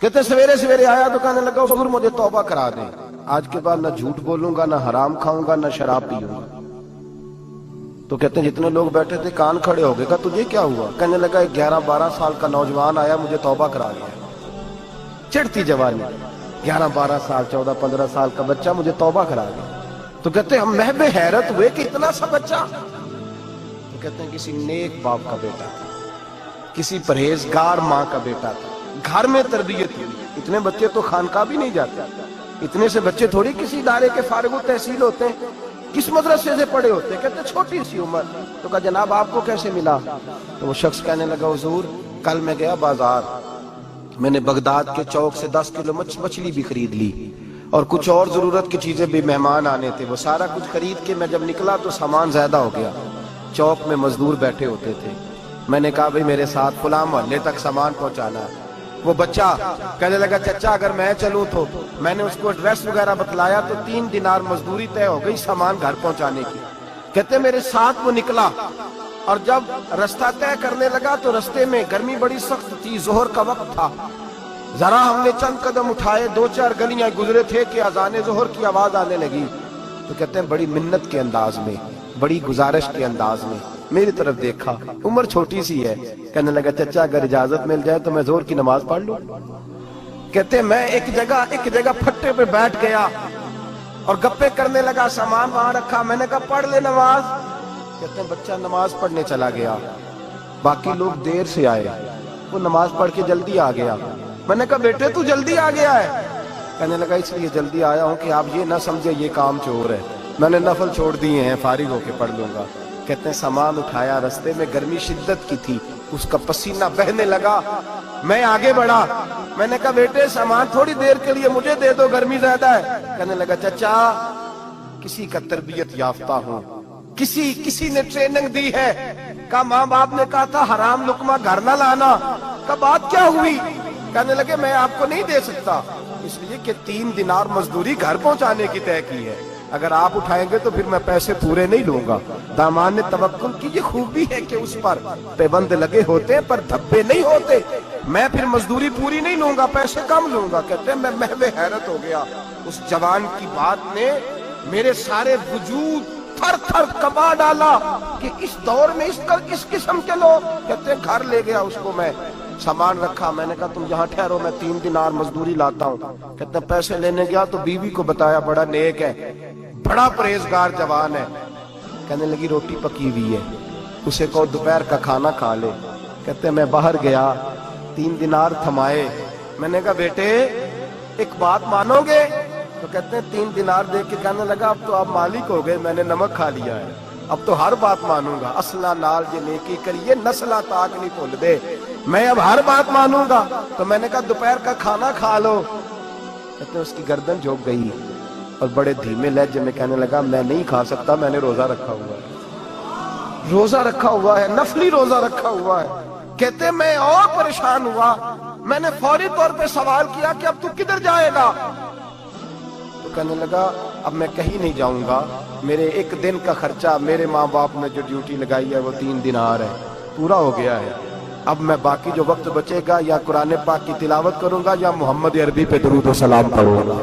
کہتے سویرے سویرے آیا تو کہنے لگا حضور مجھے توبہ کرا دیں، آج کے بعد نہ جھوٹ بولوں گا، نہ حرام کھاؤں گا، نہ شراب پیوں گا۔ تو کہتے ہیں جتنے لوگ بیٹھے تھے کان کھڑے ہو گئے، کہا تجھے کیا ہوا؟ کہنے لگا 11-12 سال کا نوجوان آیا مجھے توبہ کرا گیا، چڑھتی جوانی، 11-12 سال 14-15 سال کا بچہ مجھے توبہ کرا گیا۔ تو کہتے ہیں ہم محو حیرت ہوئے کہ اتنا سا بچہ۔ تو کہتے ہیں کسی نیک باپ کا بیٹا تھا، کسی پرہیزگار ماں کا بیٹا تھا، گھر میں تربیت ہوئی۔ اتنے بچے تو خانقاہ بھی نہیں جاتے، اتنے سے بچے تھوڑی کسی ادارے کے فارغ التحصیل ہوتے ہیں، کس مدرسے سے پڑھے ہوتے ہیں؟ کہتے ہیں چھوٹی سی عمر۔ تو کہا جناب آپ کو کیسے ملا؟ تو وہ شخص کہنے لگا حضور کل میں گیا بازار، میں نے بغداد کے چوک سے 10 کلو مچھلی بھی خرید لی اور کچھ اور ضرورت کی چیزیں بھی، مہمان آنے تھے، وہ سارا کچھ خرید کے میں جب نکلا تو سامان زیادہ ہو گیا۔ چوک میں مزدور بیٹھے ہوتے تھے، میں نے کہا بھئی میرے ساتھ فلاں محلے تک سامان پہنچانا ہے۔ وہ بچہ کہنے لگا چچا اگر میں چلوں تو، میں نے اس کو ایڈریس وغیرہ بتلایا تو 3 دینار مزدوری طے ہو گئی سامان گھر پہنچانے کی۔ کہتے میرے ساتھ وہ نکلا اور جب رستہ طے کرنے لگا تو رستے میں گرمی بڑی سخت تھی، ظہر کا وقت تھا، ذرا ہم نے چند قدم اٹھائے، 2-4 گلیاں گزرے تھے کہ اذان ظہر کی آواز آنے لگی۔ تو کہتے ہیں بڑی منت کے انداز میں، بڑی گزارش کے انداز میں میری طرف دیکھا، عمر چھوٹی سی ہے، کہنے لگا چچا اگر اجازت مل جائے تو میں ظہر کی نماز پڑھ لوں۔ کہتے ہیں میں ایک جگہ پھٹے پہ بیٹھ گیا اور گپے کرنے لگا، سامان وہاں رکھا، میں نے کہا پڑھ لے نماز۔ کہتے ہیں بچہ نماز پڑھنے چلا گیا، باقی لوگ دیر سے آئے، وہ نماز پڑھ کے جلدی آ گیا۔ میں نے کہا بیٹے تو جلدی آ گیا ہے؟ کہنے لگا اس لیے جلدی آیا ہوں کہ آپ یہ نہ سمجھے یہ کام چور ہے، میں نے نفل چھوڑ دیے ہیں، فارغ ہو کے پڑھ لوں گا۔ کہتے ہیں سامان اٹھایا، رستے میں گرمی شدت کی تھی، اس کا پسینہ بہنے لگا، میں آگے بڑھا، میں نے کہا بیٹے سامان تھوڑی دیر کے لیے مجھے دے دو، گرمی زیادہ ہے۔ کہنے لگا چچا کسی کا تربیت یافتہ ہوں، کسی نے ٹریننگ دی ہے، کہا ماں باپ نے کہا تھا حرام لقمہ گھر نہ لانا، کہا بات کیا ہوئی؟ کہنے لگے میں آپ کو نہیں دے سکتا، اس لیے کہ 3 دینار مزدوری گھر پہنچانے کی طے کی ہے، اگر آپ اٹھائیں گے تو پھر میں پیسے پورے نہیں لوں گا۔ دامان نے توکل کی یہ خوبی ہے کہ اس پر پیبند لگے ہوتے ہیں پر دھبے نہیں ہوتے، میں پھر مزدوری پوری نہیں لوں گا، پیسے کم لوں گا۔ کہتے ہیں میں محو حیرت ہو گیا، اس جوان کی بات نے میرے سارے وجود تھر تھر کبا ڈالا کہ اس دور میں اس قسم کے لوگ۔ کہتے ہیں گھر لے گیا اس کو، میں سامان رکھا، میں نے کہا تم جہاں ٹھہرو میں 3 دینار مزدوری لاتا ہوں۔ کہتے ہیں پیسے لینے گیا تو بیوی کو بتایا بڑا نیک ہے، بڑا پرہیزگار جوان ہے، کہنے لگی روٹی پکی ہوئی ہے، اسے کہو دوپہر کا کھانا کھا لے۔ کہتے ہیں میں باہر گیا، 3 دینار تھمائے، میں نے کہا بیٹے ایک بات مانو گے؟ تو کہتے ہیں 3 دینار دے کے کہنے لگا اب تو آپ مالک ہو گئے، میں نے نمک کھا لیا ہے، اب تو ہر بات مانوں گا، اصلہ نال یہ نیکی کریے نسلہ تاک نہیں بھول دے، میں اب ہر بات مانوں گا۔ تو میں نے کہا دوپہر کا کھانا کھا لو۔ کہتے ہیں اس کی گردن جھک گئی اور بڑے دھیمے لہجے میں کہنے لگا میں نہیں کھا سکتا، میں نے روزہ رکھا ہوا ہے، روزہ رکھا ہوا ہے، نفلی روزہ رکھا ہوا ہے۔ کہتے ہیں میں اور پریشان ہوا، میں نے فوری طور پہ سوال کیا کہ اب تو کدھر جائے گا؟ تو کہنے لگا اب میں کہیں نہیں جاؤں گا، میرے 1 دن کا خرچہ میرے ماں باپ نے جو ڈیوٹی لگائی ہے وہ 3 دینار ہے، پورا ہو گیا ہے، اب میں باقی جو وقت بچے گا یا قرآن پاک کی تلاوت کروں گا یا محمد عربی پہ درود و سلام پڑھوں گا،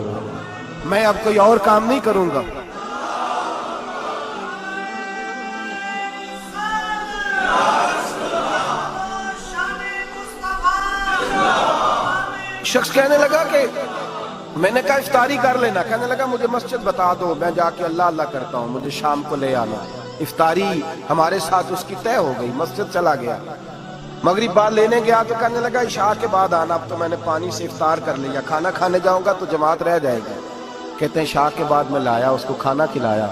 میں اب کوئی اور کام نہیں کروں گا۔ شخص کہنے لگا کہ میں نے کہا افطاری کر لینا، کہنے لگا مجھے مسجد بتا دو، میں جا کے اللہ اللہ کرتا ہوں، مجھے شام کو لے آنا۔ افطاری ہمارے ساتھ اس کی طے ہو گئی، مسجد چلا گیا، مغرب بعد لینے گیا تو کہنے لگا عشاء کے بعد آنا، اب تو میں نے پانی سے افطار کر لیا، کھانا کھانے جاؤں گا تو جماعت رہ جائے گی۔ کہتے ہیں عشاء کے بعد میں لایا، اس کو کھانا کھلایا،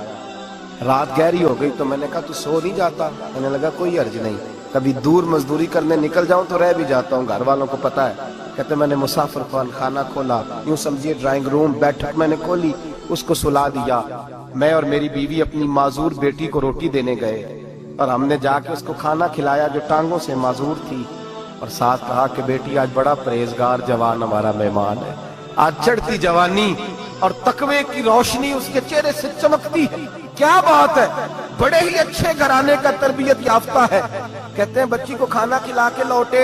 رات گہری ہو گئی تو میں نے کہا تو سو نہیں جاتا؟ کہنے لگا کوئی حرج نہیں، کبھی دور مزدوری کرنے نکل جاؤں تو رہ بھی جاتا ہوں، گھر والوں کو پتا ہے۔ کہتے ہیں میں نے مسافر خانہ کھولا، یوں سمجھیے ڈرائنگ روم، بیٹھک میں نے کھولی، اس کو سلا دیا، میں اور میری بیوی اپنی معذور بیٹی کو روٹی دینے گئے اور ہم نے جا کے اس کو کھانا کھلایا جو ٹانگوں سے معذور تھی، اور ساتھ کہا کہ بیٹی آج بڑا پرہیزگار جوان ہمارا مہمان ہے، آج چڑھتی جوانی اور تقوی کی روشنی اس کے چہرے سے چمکتی ہے، کیا بات ہے، بڑے ہی اچھے گھرانے کا تربیت یافتہ ہے۔ کہتے ہیں بچی کو کھانا کھلا کے لوٹے